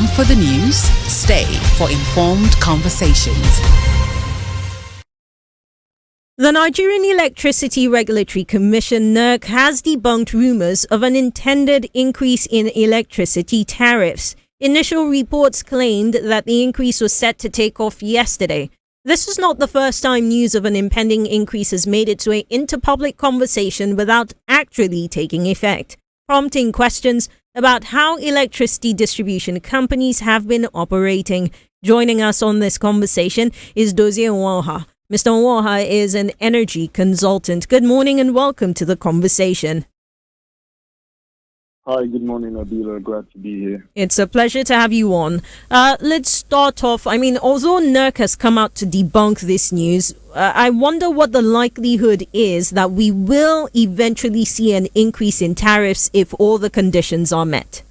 Jump for the news, stay for informed conversations. The Nigerian Electricity Regulatory Commission (NERC) has debunked rumors of an intended increase in electricity tariffs. Initial reports claimed that the increase was set to take off yesterday. This is not the first time news of an impending increase has made its way into public conversation without actually taking effect, prompting questions about how electricity distribution companies have been operating. Joining us on this conversation is Dozie Nwaha. Mr. Nwaha is an energy consultant. Good morning and welcome to the conversation. Hi, good morning, Adila. Glad to be here. It's a pleasure to have you on. Let's start off. Although NERC has come out to debunk this news, I wonder what the likelihood is that we will eventually see an increase in tariffs if all the conditions are met.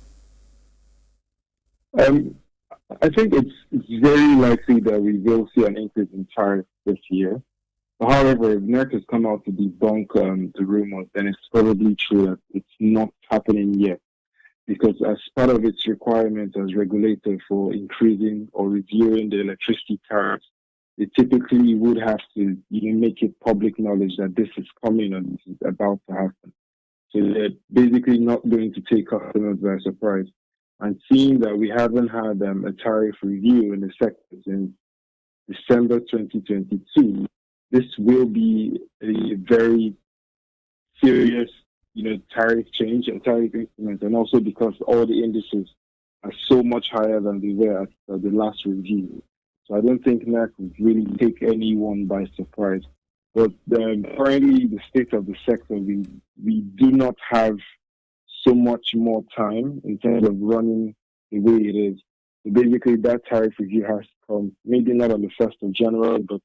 I think it's very likely that we will see an increase in tariffs this year. However, if NERC has come out to debunk the rumors, then it's probably true that it's not happening yet. Because as part of its requirements as regulator for increasing or reviewing the electricity tariffs, it typically would have to make it public knowledge that this is coming and this is about to happen. So they're basically not going to take customers by surprise. And seeing that we haven't had a tariff review in the sector since December 2022, this will be a very serious, tariff change and tariff increment, and also because all the indices are so much higher than they were at the last review. So I don't think NERC would really take anyone by surprise. But currently, the state of the sector, we do not have so much more time in terms of running the way it is. So basically, that tariff review has to come, maybe not on the 1st of January, but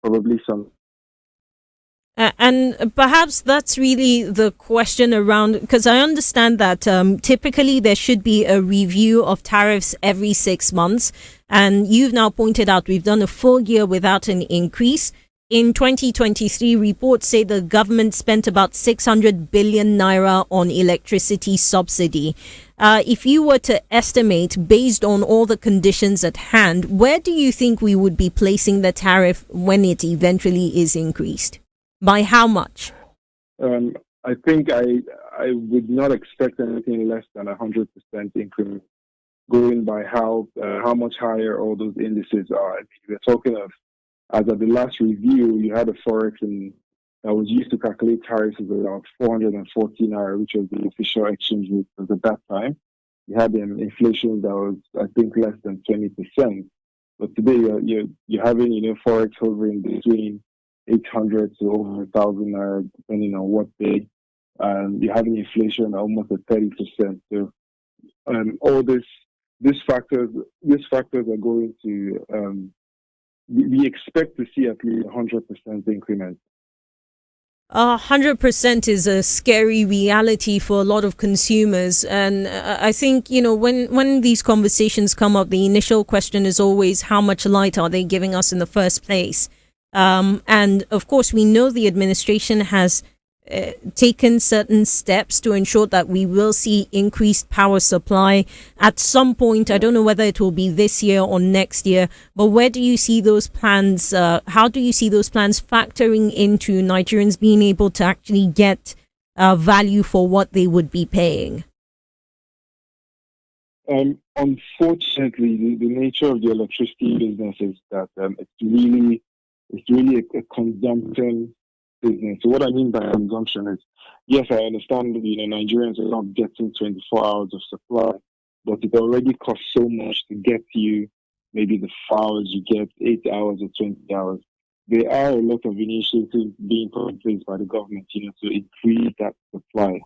probably some. And perhaps that's really the question around, because I understand that typically there should be a review of tariffs every 6 months. And you've now pointed out we've done a full year without an increase. In 2023, reports say the government spent about 600 billion naira on electricity subsidy. If you were to estimate based on all the conditions at hand, where do you think we would be placing the tariff when it eventually is increased? By how much? I think I would not expect anything less than 100% increment, going by how much higher all those indices are. We're talking of, as of the last review, you had a forex that was used to calculate tariffs of around 414 naira, which was the official exchange rate at that time. You had inflation that was, I think, less than 20%. But today you're having forex hovering between 800 to over 1,000 naira, depending on what day. You're having inflation almost at 30%. So all these factors are going to we expect to see at least 100% increment. 100% is a scary reality for a lot of consumers. And I think, when these conversations come up, the initial question is always how much light are they giving us in the first place? And of course, we know the administration has taken certain steps to ensure that we will see increased power supply at some point. I don't know whether it will be this year or next year, but where do you see those plans? How do you see those plans factoring into Nigerians being able to actually get value for what they would be paying? Unfortunately, the nature of the electricity business is that it's really a consumption business. So what I mean by consumption is, yes, I understand that Nigerians are not getting 24 hours of supply, but it already costs so much to get you maybe the 4 hours you get, 8 hours or 20 hours. There are a lot of initiatives being put in place by the government, to increase that supply.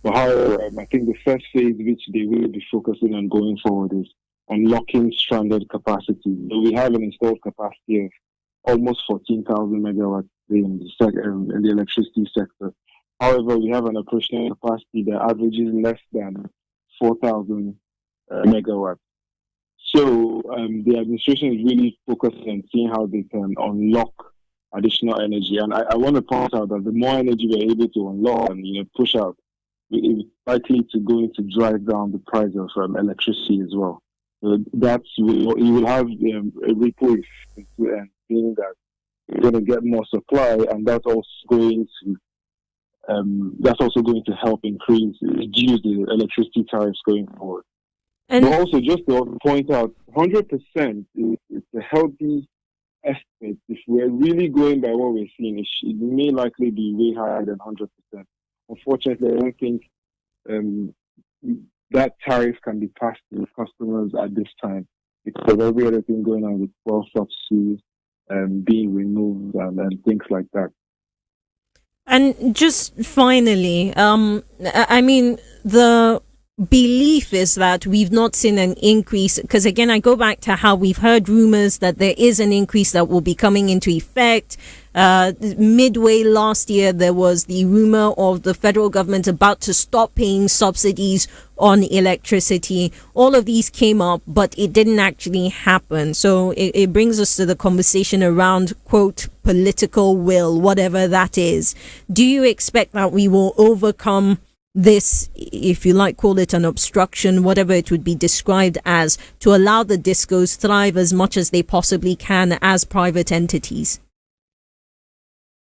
But however, I think the first phase which they will be focusing on going forward is unlocking stranded capacity. So we have an installed capacity of almost 14,000 megawatts in the electricity sector. However, we have an operational capacity that averages less than 4,000 megawatts. So the administration is really focused on seeing how they can unlock additional energy. And I want to point out that the more energy we're able to unlock and push out, it's likely to drive down the price of electricity as well. You will have a ripple effect, and meaning that you're going to get more supply, and that's also going to help reduce the electricity tariffs going forward. And But also, just to point out, 100% is a healthy estimate. If we're really going by what we're seeing, it may likely be way higher than 100%. Unfortunately, I don't think that tariff can be passed to customers at this time because of every other thing going on with fuel subsidies being removed and things like that. And just finally, I mean, the belief is that we've not seen an increase, because again, I go back to how we've heard rumors that there is an increase that will be coming into effect. Midway last year, there was the rumor of the federal government about to stop paying subsidies on electricity. All of these came up, but it didn't actually happen. So it brings us to the conversation around, quote, political will, whatever that is. Do you expect that we will overcome this, if you like, call it an obstruction, whatever it would be described as, to allow the discos thrive as much as they possibly can as private entities?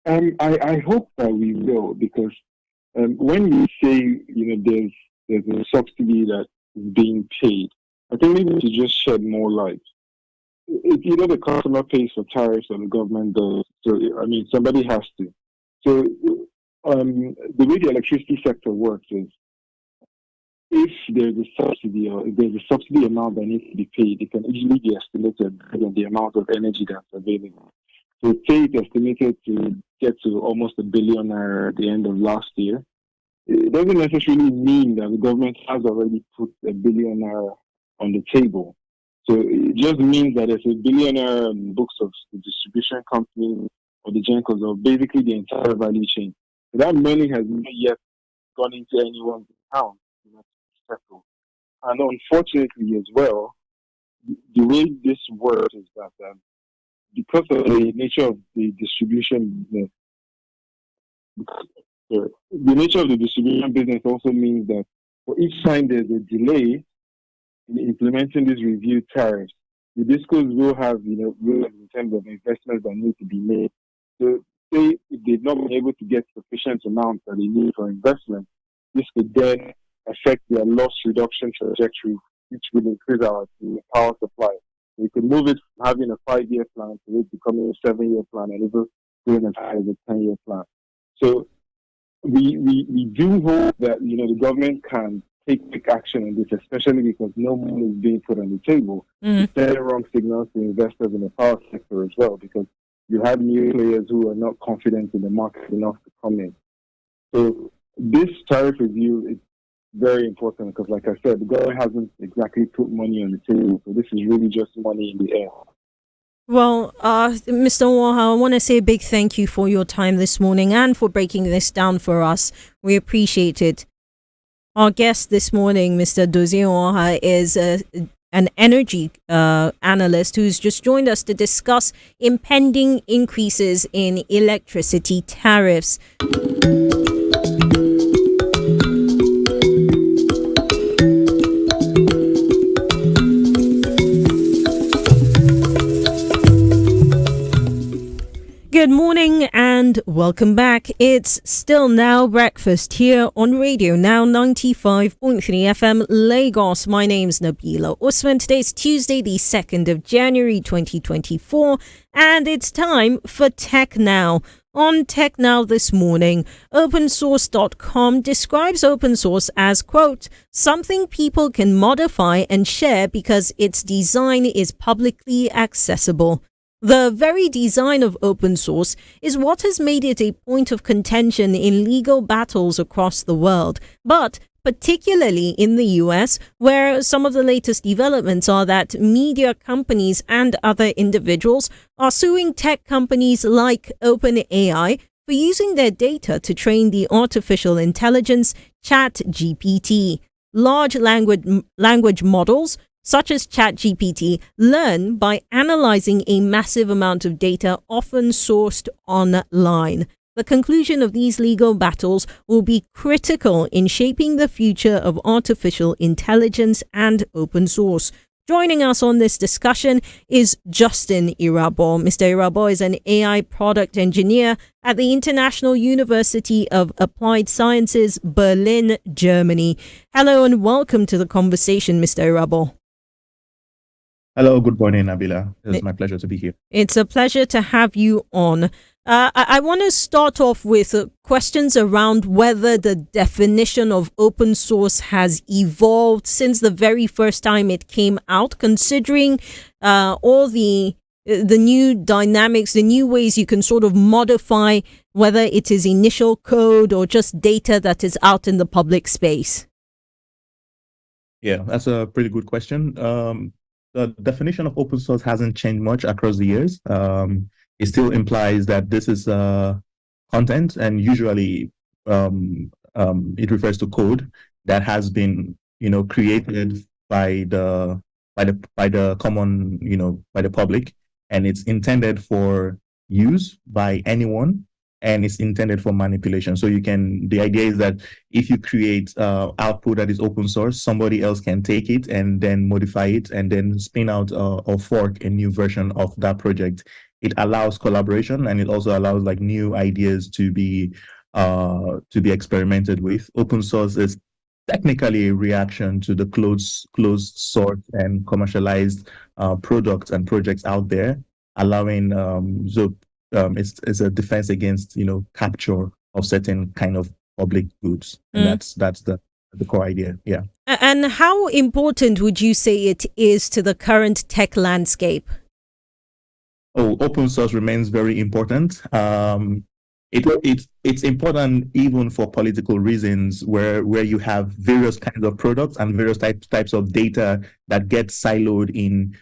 I hope that we will, because when you say there's a subsidy that is being paid, I think we need to just shed more light. It's either the customer pays for tariffs or the government does. So I mean, somebody has to. So the way the electricity sector works is, if there's a subsidy or if there's a subsidy amount that needs to be paid, it can easily be estimated based on the amount of energy that's available. So say it's estimated to get to almost $1 billion at the end of last year. It doesn't necessarily mean that the government has already put $1 billion on the table. So it just means that there's $1 billion in books of the distribution company or the gencos, or basically the entire value chain. So that money has not yet gone into anyone's account. And unfortunately as well, the way this works is that because of the nature of the distribution business, the nature of the distribution business also means that for each time there's a delay in implementing these reviewed tariffs, the discos will have, rules in terms of investments that need to be made. So say if they've not been able to get sufficient amounts that they need for investment, this could then affect their loss reduction trajectory, which will increase our power supply. We could move it from having a 5-year plan to it becoming a 7-year plan, and even going as high as a 10-year plan. So we do hope that the government can take quick action on this, especially because no money is being put on the table. It's sending wrong signals to investors in the power sector as well, because you have new players who are not confident in the market enough to come in. So this tariff review is very important because, like I said, the government hasn't exactly put money on the table. So this is really just money in the air. Well, Mr. Waha, I want to say a big thank you for your time this morning and for breaking this down for us. We appreciate it. Our guest this morning, Mr. Dozie Waha, is an energy analyst who's just joined us to discuss impending increases in electricity tariffs. Good morning and welcome back. It's still Now Breakfast here on Radio Now 95.3 FM Lagos. My name's Nabila Usman. Today's Tuesday, the 2nd of January 2024, and it's time for Tech Now. On Tech Now this morning, opensource.com describes open source as, quote, something people can modify and share because its design is publicly accessible. The very design of open source is what has made it a point of contention in legal battles across the world, but particularly in the US, where some of the latest developments are that media companies and other individuals are suing tech companies like OpenAI for using their data to train the artificial intelligence ChatGPT. Large language models such as ChatGPT, learn by analyzing a massive amount of data often sourced online. The conclusion of these legal battles will be critical in shaping the future of artificial intelligence and open source. Joining us on this discussion is Justin Irabo. Mr. Irabo is an AI product engineer at the International University of Applied Sciences, Berlin, Germany. Hello and welcome to the conversation, Mr. Irabo. Hello, good morning, Nabila. It's my pleasure to be here. It's a pleasure to have you on. I want to start off with questions around whether the definition of open source has evolved since the very first time it came out, considering all the new dynamics, the new ways you can sort of modify whether it is initial code or just data that is out in the public space. Yeah, that's a pretty good question. The definition of open source hasn't changed much across the years. It still implies that this is content, and usually it refers to code that has been, created by the common, by the public, and it's intended for use by anyone, and it's intended for manipulation. So the idea is that if you create output that is open source, somebody else can take it and then modify it and then spin out or fork a new version of that project. It allows collaboration, and it also allows like new ideas to be experimented with. Open source is technically a reaction to the closed source and commercialized products and projects out there, allowing it's a defense against capture of certain kind of public goods, and that's the core idea. Yeah. And how important would you say it is to the current tech landscape? Open source remains very important. It's important even for political reasons, where you have various kinds of products and various types of data that get siloed in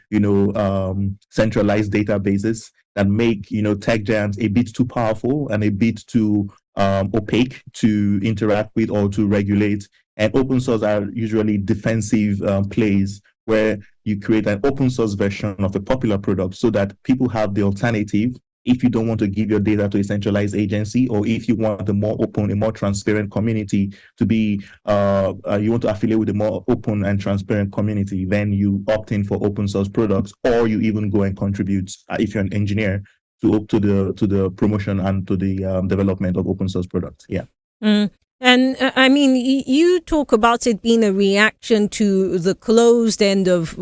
centralized databases that make tech giants a bit too powerful and a bit too opaque to interact with or to regulate. And open source are usually defensive plays where you create an open source version of a popular product so that people have the alternative. If you don't want to give your data to a centralized agency, or if you want a more open, a more transparent community to be, you want to affiliate with a more open and transparent community, then you opt in for open source products, or you even go and contribute, if you're an engineer, to the promotion and to the development of open source products. Yeah. And I mean, you talk about it being a reaction to the closed end of,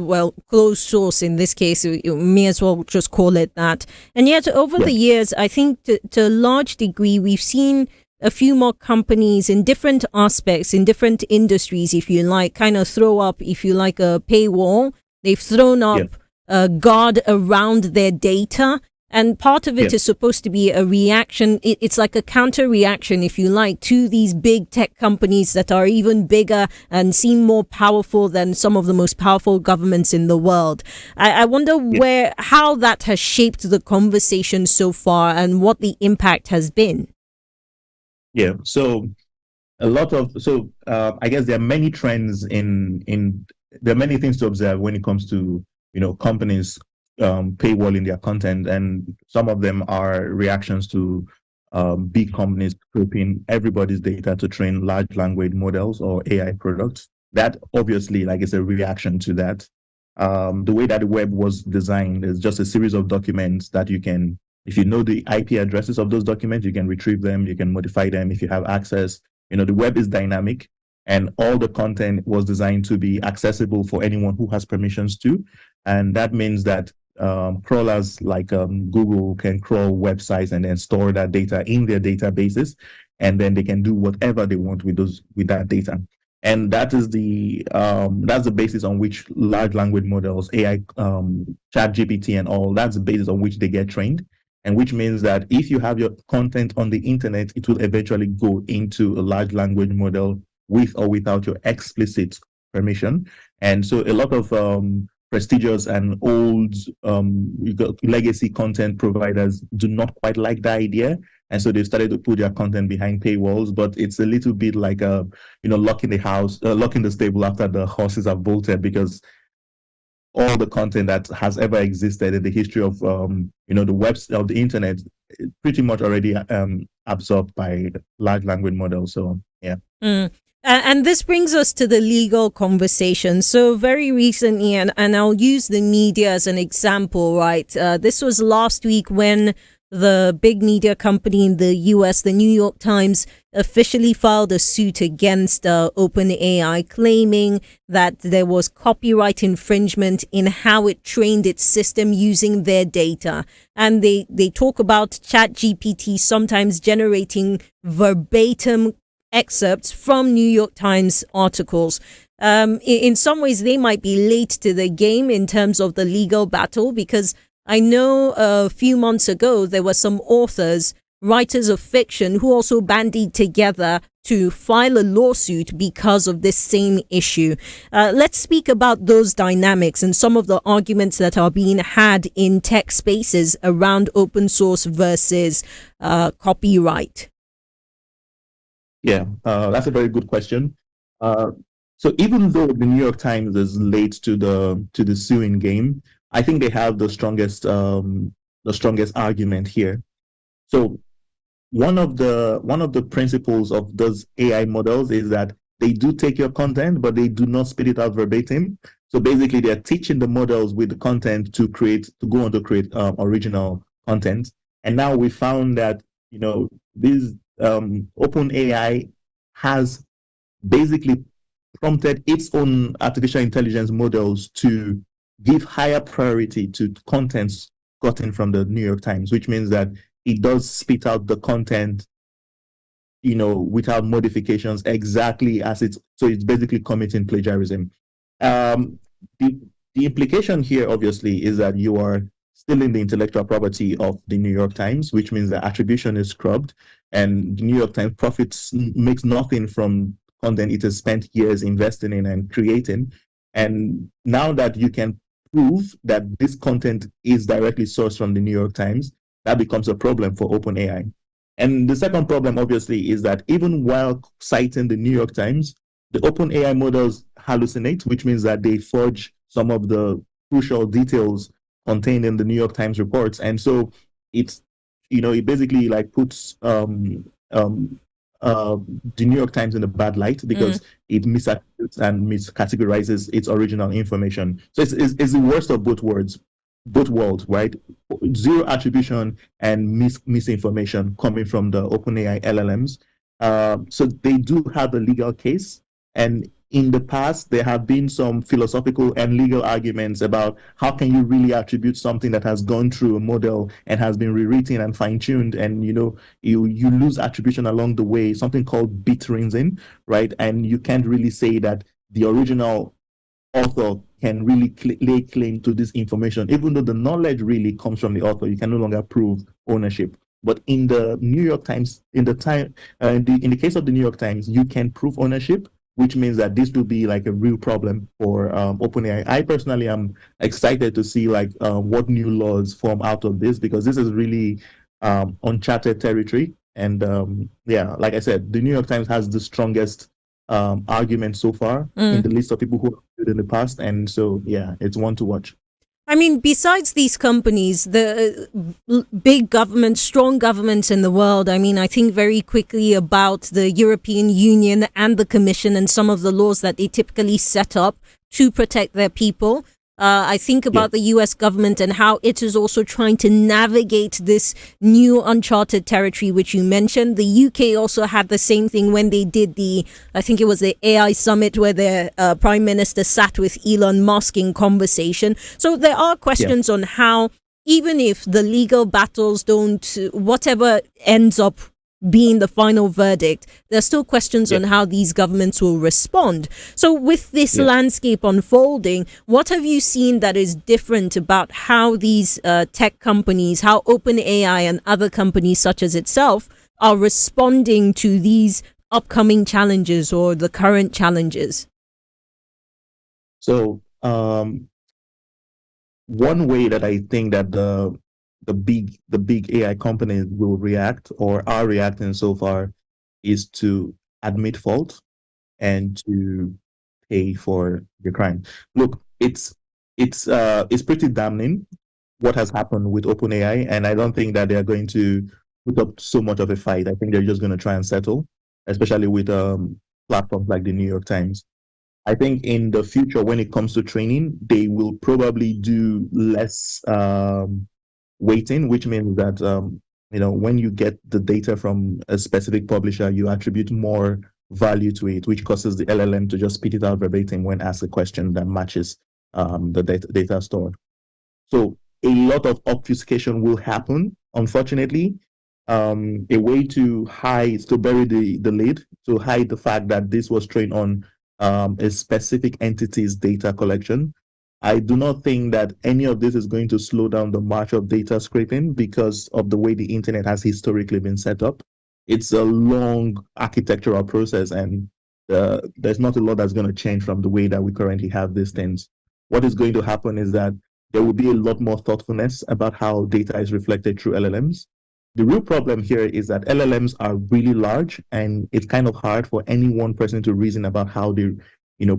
closed source in this case, you may as well just call it that. And yet over the years, I think to a large degree, we've seen a few more companies in different aspects, in different industries, if you like, kind of throw up, if you like, a paywall. They've thrown up a guard around their data. And part of it is supposed to be a reaction. It's like a counter reaction, if you like, to these big tech companies that are even bigger and seem more powerful than some of the most powerful governments in the world. I wonder how that has shaped the conversation so far and what the impact has been. Yeah. So I guess there are many trends there are many things to observe when it comes to, companies paywalling their content, and some of them are reactions to big companies scraping everybody's data to train large language models or AI products. That obviously is a reaction to that. The way that the web was designed is just a series of documents that you can, if you know the IP addresses of those documents, you can retrieve them, you can modify them if you have access. The web is dynamic, and all the content was designed to be accessible for anyone who has permissions to. And that means that crawlers like Google can crawl websites and then store that data in their databases, and then they can do whatever they want with that data. And that is that's the basis on which large language models, AI, ChatGPT and all, that's the basis on which they get trained. And which means that if you have your content on the internet, it will eventually go into a large language model with or without your explicit permission. And so a lot of prestigious and old legacy content providers do not quite like that idea, and so they started to put their content behind paywalls. But it's a little bit like locking the stable after the horses have bolted, because all the content that has ever existed in the history of the webs of the internet pretty much already absorbed by large language models. So yeah. And this brings us to the legal conversation. So very recently, and I'll use the media as an example, right? This was last week when the big media company in the US, the New York Times, officially filed a suit against OpenAI, claiming that there was copyright infringement in how it trained its system using their data. And they talk about ChatGPT sometimes generating verbatim excerpts from New York Times articles. In some ways, they might be late to the game in terms of the legal battle, because I know a few months ago there were some authors, writers of fiction, who also bandied together to file a lawsuit because of this same issue. Let's speak about those dynamics and some of the arguments that are being had in tech spaces around open source versus copyright. Yeah, that's a very good question. So even though the New York Times is late to the suing game, I think they have the strongest argument here. So one of the principles of those AI models is that they do take your content, but they do not spit it out verbatim. So basically, they're teaching the models with the content to go on to create original content. And now we found that this OpenAI has basically prompted its own artificial intelligence models to give higher priority to contents gotten from the New York Times, which means that it does spit out the content, without modifications exactly as so it's basically committing plagiarism. The implication here, obviously, is that you are stealing the intellectual property of the New York Times, which means that attribution is scrubbed, and the New York Times makes nothing from content it has spent years investing in and creating. And now that you can prove that this content is directly sourced from the New York Times, that becomes a problem for OpenAI. And the second problem, obviously, is that even while citing the New York Times, the OpenAI models hallucinate, which means that they forge some of the crucial details contained in the New York Times reports. And so it basically puts the New York Times in a bad light because it misattributes and miscategorizes its original information. So it's the worst of both worlds, right? Zero attribution and misinformation coming from the OpenAI LLMs. So they do have a legal case. And in the past, there have been some philosophical and legal arguments about how can you really attribute something that has gone through a model and has been rewritten and fine-tuned, and you lose attribution along the way, something called bit rinsing, right? And you can't really say that the original author can really lay claim to this information, even though the knowledge really comes from the author. You can no longer prove ownership. But in the New York Times, in the case of the New York Times, you can prove ownership, which means that this will be a real problem for OpenAI. I personally am excited to see what new laws form out of this, because this is really uncharted territory. And like I said, the New York Times has the strongest argument so far in the list of people who have in the past. And so, it's one to watch. I mean, besides these companies, the big governments, strong governments in the world, I think very quickly about the European Union and the Commission and some of the laws that they typically set up to protect their people. I think about the US government and how it is also trying to navigate this new uncharted territory, which you mentioned. The UK also had the same thing when they did I think it was the AI summit where their prime minister sat with Elon Musk in conversation. So there are questions on how, even if the legal battles whatever ends up being the final verdict, there's still questions on how these governments will respond. So with this landscape unfolding, what have you seen that is different about how these tech companies, how OpenAI and other companies such as itself are responding to these upcoming challenges or the current challenges? So one way that I think that the big AI companies will react or are reacting so far is to admit fault and to pay for the crime. Look, it's pretty damning what has happened with OpenAI, and I don't think that they're going to put up so much of a fight. I think they're just going to try and settle, especially with platforms like the New York Times. I think in the future, when it comes to training, they will probably do less weighting, which means that when you get the data from a specific publisher, you attribute more value to it, which causes the LLM to just spit it out verbatim when asked a question that matches the data stored. So a lot of obfuscation will happen, unfortunately. A way to bury the lid, to hide the fact that this was trained on a specific entity's data collection. I do not think that any of this is going to slow down the march of data scraping because of the way the internet has historically been set up. It's a long architectural process, and there's not a lot that's going to change from the way that we currently have these things. What is going to happen is that there will be a lot more thoughtfulness about how data is reflected through LLMs. The real problem here is that LLMs are really large, and it's kind of hard for any one person to reason about how they,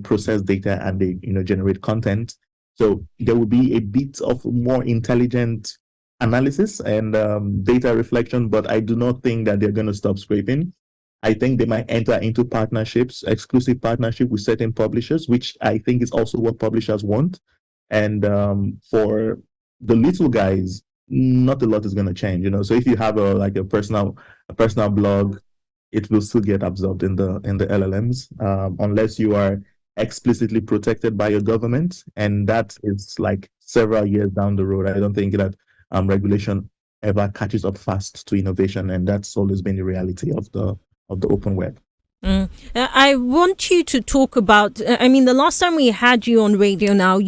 process data and they, generate content. So there will be a bit of more intelligent analysis and data reflection, but I do not think that they're going to stop scraping. I think they might enter into partnerships, exclusive partnership with certain publishers, which I think is also what publishers want. And for the little guys, not a lot is going to change, So if you have a personal blog, it will still get absorbed in the LLMs, unless you are explicitly protected by your government, and that is like several years down the road. I don't think that regulation ever catches up fast to innovation, and that's always been the reality of the open web. I want you to talk about, the last time we had you on radio now,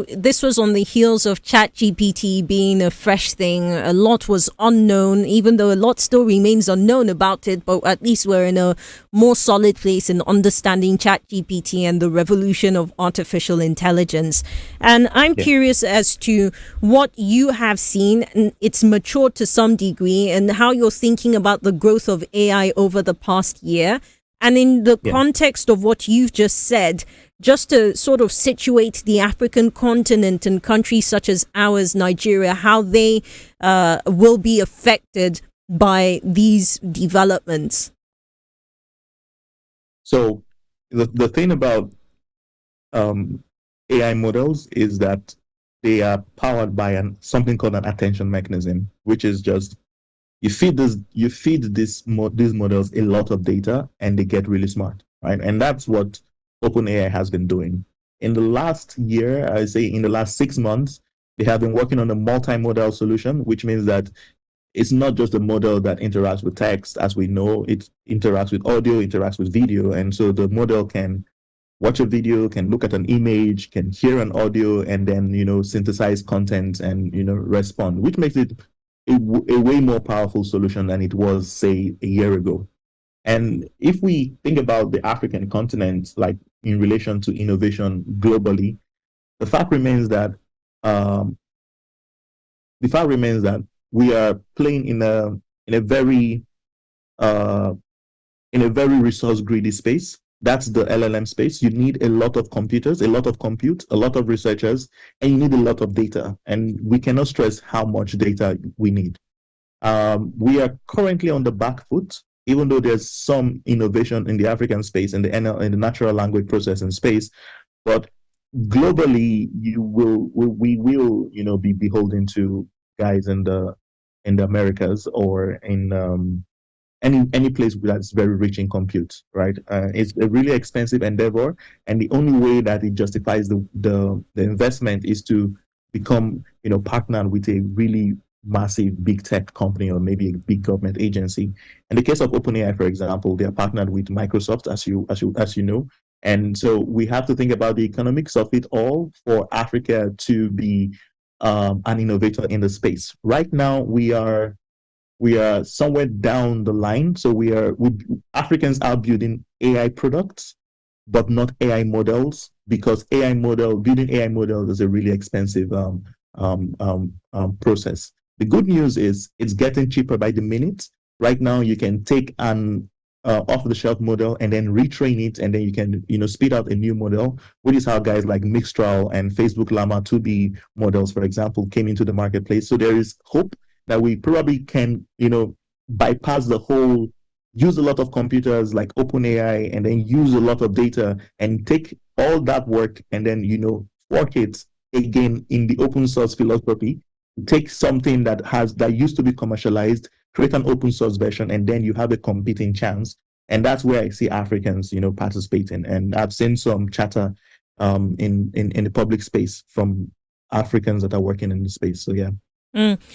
this was on the heels of ChatGPT being a fresh thing. A lot was unknown, even though a lot still remains unknown about it, but at least we're in a more solid place in understanding ChatGPT and the revolution of artificial intelligence. And I'm curious as to what you have seen, and it's matured to some degree, and how you're thinking about the growth of AI over the past year. And in the context of what you've just said, just to sort of situate the African continent and countries such as ours, Nigeria, how they will be affected by these developments. So the thing about AI models is that they are powered by something called an attention mechanism, which is just you feed these models a lot of data and they get really smart, right? And that's what OpenAI has been doing. In the last year, I say in the last 6 months, they have been working on a multimodal solution, which means that it's not just a model that interacts with text, as we know, it interacts with audio, interacts with video. And so the model can watch a video, can look at an image, can hear an audio, and then, synthesize content and, respond, which makes it a way more powerful solution than it was, say, a year ago. And if we think about the African continent, like in relation to innovation globally, the fact remains that we are playing in a very resource greedy space. That's the LLM space. You need a lot of computers, a lot of compute, a lot of researchers, and you need a lot of data. And we cannot stress how much data we need. We are currently on the back foot, even though there's some innovation in the African space and in the natural language processing space. But globally, we will, be beholden to guys in the Americas or in any place that's very rich in compute, right? It's a really expensive endeavor, and the only way that it justifies the investment is to become, partnered with a really massive big tech company or maybe a big government agency. In the case of OpenAI, for example, they are partnered with Microsoft, as you know, and so we have to think about the economics of it all for Africa to be an innovator in the space. Right now, we are somewhere down the line. So Africans are building AI products, but not AI models, because building AI models is a really expensive process. The good news is it's getting cheaper by the minute. Right now, you can take an off-the-shelf model and then retrain it, and then you can spit out a new model, which is how guys like Mistral and Facebook Llama 2B models, for example, came into the marketplace. So there is hope that we probably can, bypass the whole use a lot of computers like OpenAI, and then use a lot of data and take all that work and then, fork it again in the open source philosophy. Take something that used to be commercialized, create an open source version, and then you have a competing chance. And that's where I see Africans, participating. And I've seen some chatter in the public space from Africans that are working in the space. So yeah.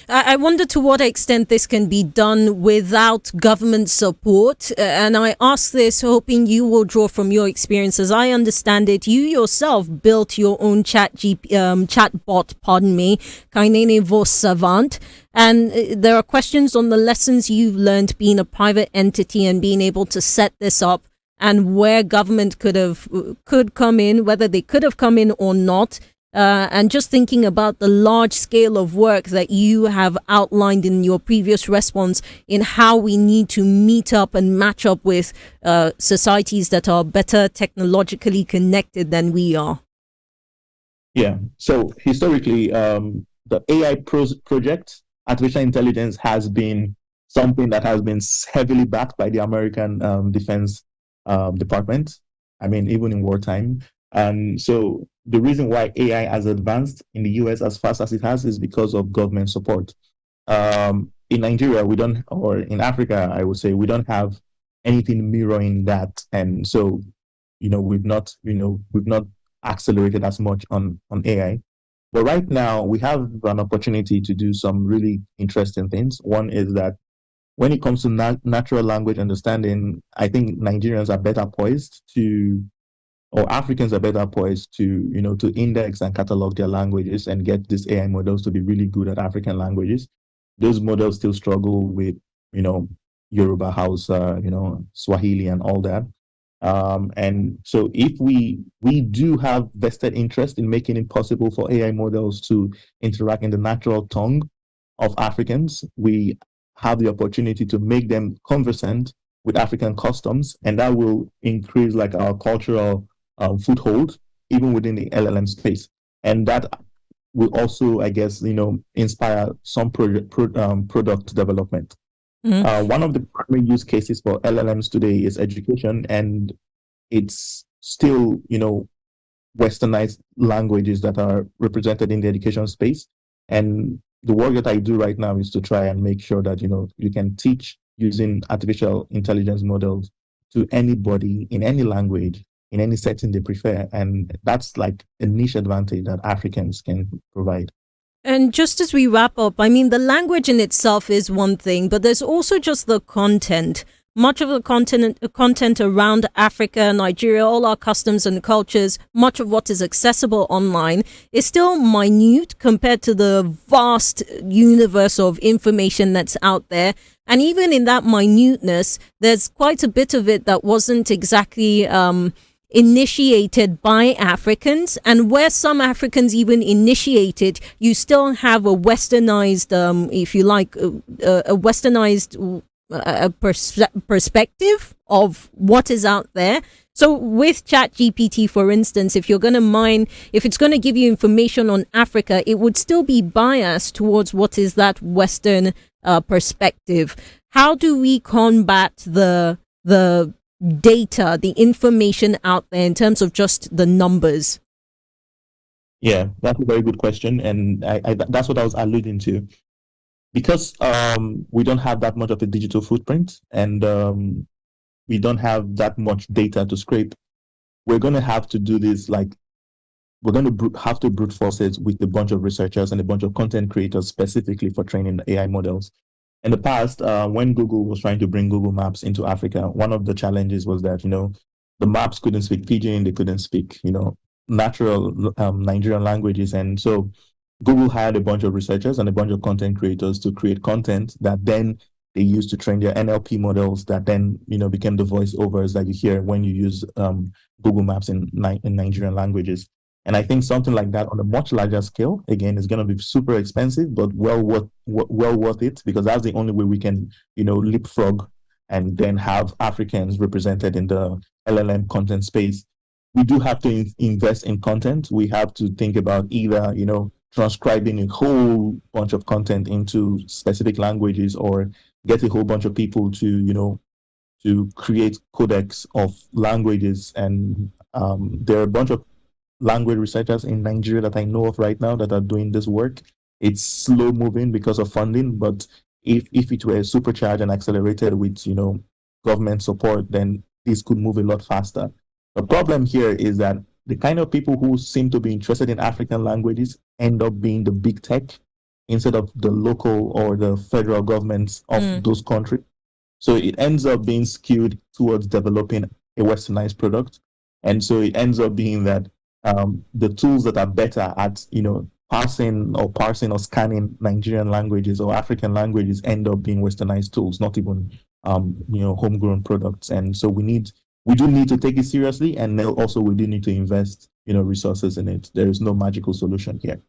I wonder to what extent this can be done without government support. And I ask this hoping you will draw from your experience. As I understand it, you yourself built your own chatbot, Kainene Voice Savant. And there are questions on the lessons you've learned being a private entity and being able to set this up, and where government could come in, whether they could have come in or not. And just thinking about the large scale of work that you have outlined in your previous response in how we need to meet up and match up with societies that are better technologically connected than we are. Yeah. So historically, the AI project, artificial intelligence, has been something that has been heavily backed by the American Defense Department. I mean, even in wartime. And so the reason why AI has advanced in the US as fast as it has is because of government support. In Nigeria, or in Africa, I would say, we don't have anything mirroring that. And so, we've not accelerated as much on AI. But right now, we have an opportunity to do some really interesting things. One is that when it comes to natural language understanding, I think Nigerians are better poised or Africans are better poised to index and catalog their languages and get these AI models to be really good at African languages. Those models still struggle with, Yoruba, Hausa, Swahili and all that. And so if we do have vested interest in making it possible for AI models to interact in the natural tongue of Africans, we have the opportunity to make them conversant with African customs, and that will increase like our cultural foothold even within the LLM space. And that will also, I guess, inspire some product development. One of the primary use cases for LLMs today is education, and it's still, westernized languages that are represented in the education space. And the work that I do right now is to try and make sure that, you can teach using artificial intelligence models to anybody in any language, in any setting they prefer. And that's like a niche advantage that Africans can provide. And just as we wrap up, I mean, the language in itself is one thing, but there's also just the content. Much of the content around Africa, Nigeria, all our customs and cultures, much of what is accessible online is still minute compared to the vast universe of information that's out there. And even in that minuteness, there's quite a bit of it that wasn't exactly initiated by Africans, and where some Africans even initiated, you still have a westernized, if you like, a westernized perspective of what is out there. So with ChatGPT, for instance, if it's going to give you information on Africa, it would still be biased towards what is that Western perspective. How do we combat the data, the information out there in terms of just the numbers? Yeah, that's a very good question, and I that's what I was alluding to. Because we don't have that much of a digital footprint, and we don't have that much data to scrape, we're going to have to do this, we're going to have to brute force it with a bunch of researchers and a bunch of content creators specifically for training the AI models. In the past, when Google was trying to bring Google Maps into Africa, one of the challenges was that, the maps couldn't speak Pidgin, they couldn't speak, natural Nigerian languages. And so Google hired a bunch of researchers and a bunch of content creators to create content that then they used to train their NLP models that then, became the voiceovers that you hear when you use Google Maps in Nigerian languages. And I think something like that on a much larger scale, again, is going to be super expensive, but well worth it, because that's the only way we can, leapfrog and then have Africans represented in the LLM content space. We do have to invest in content. We have to think about either, transcribing a whole bunch of content into specific languages, or get a whole bunch of people to, to create codex of languages. And there are a bunch of language researchers in Nigeria that I know of right now that are doing this work. It's slow moving because of funding, but if it were supercharged and accelerated with government support, then this could move a lot faster. The problem here is that the kind of people who seem to be interested in African languages end up being the big tech instead of the local or the federal governments of those countries. So it ends up being skewed towards developing a westernized product. And so it ends up being that the tools that are better at, parsing or scanning Nigerian languages or African languages end up being westernized tools, not even, homegrown products. And so we do need to take it seriously. And also we do need to invest, resources in it. There is no magical solution here.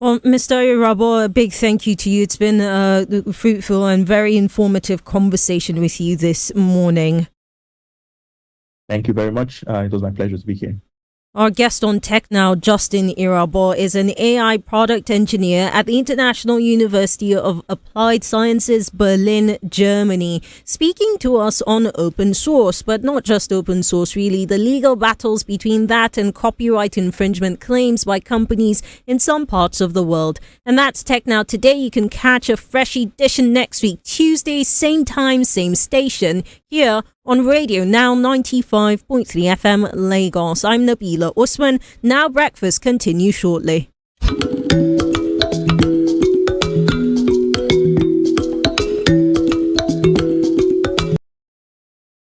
Well, Mr. Irabo, a big thank you to you. It's been a fruitful and very informative conversation with you this morning. Thank you very much. It was my pleasure to be here. Our guest on Tech Now, Justin Irabo, is an AI product engineer at the International University of Applied Sciences, Berlin, Germany, speaking to us on open source, but not just open source, really, the legal battles between that and copyright infringement claims by companies in some parts of the world. And that's Tech Now today. You can catch a fresh edition next week, Tuesday, same time, same station, here on Radio Now 95.3 FM Lagos. I'm Nabila Usman. Now breakfast continues shortly.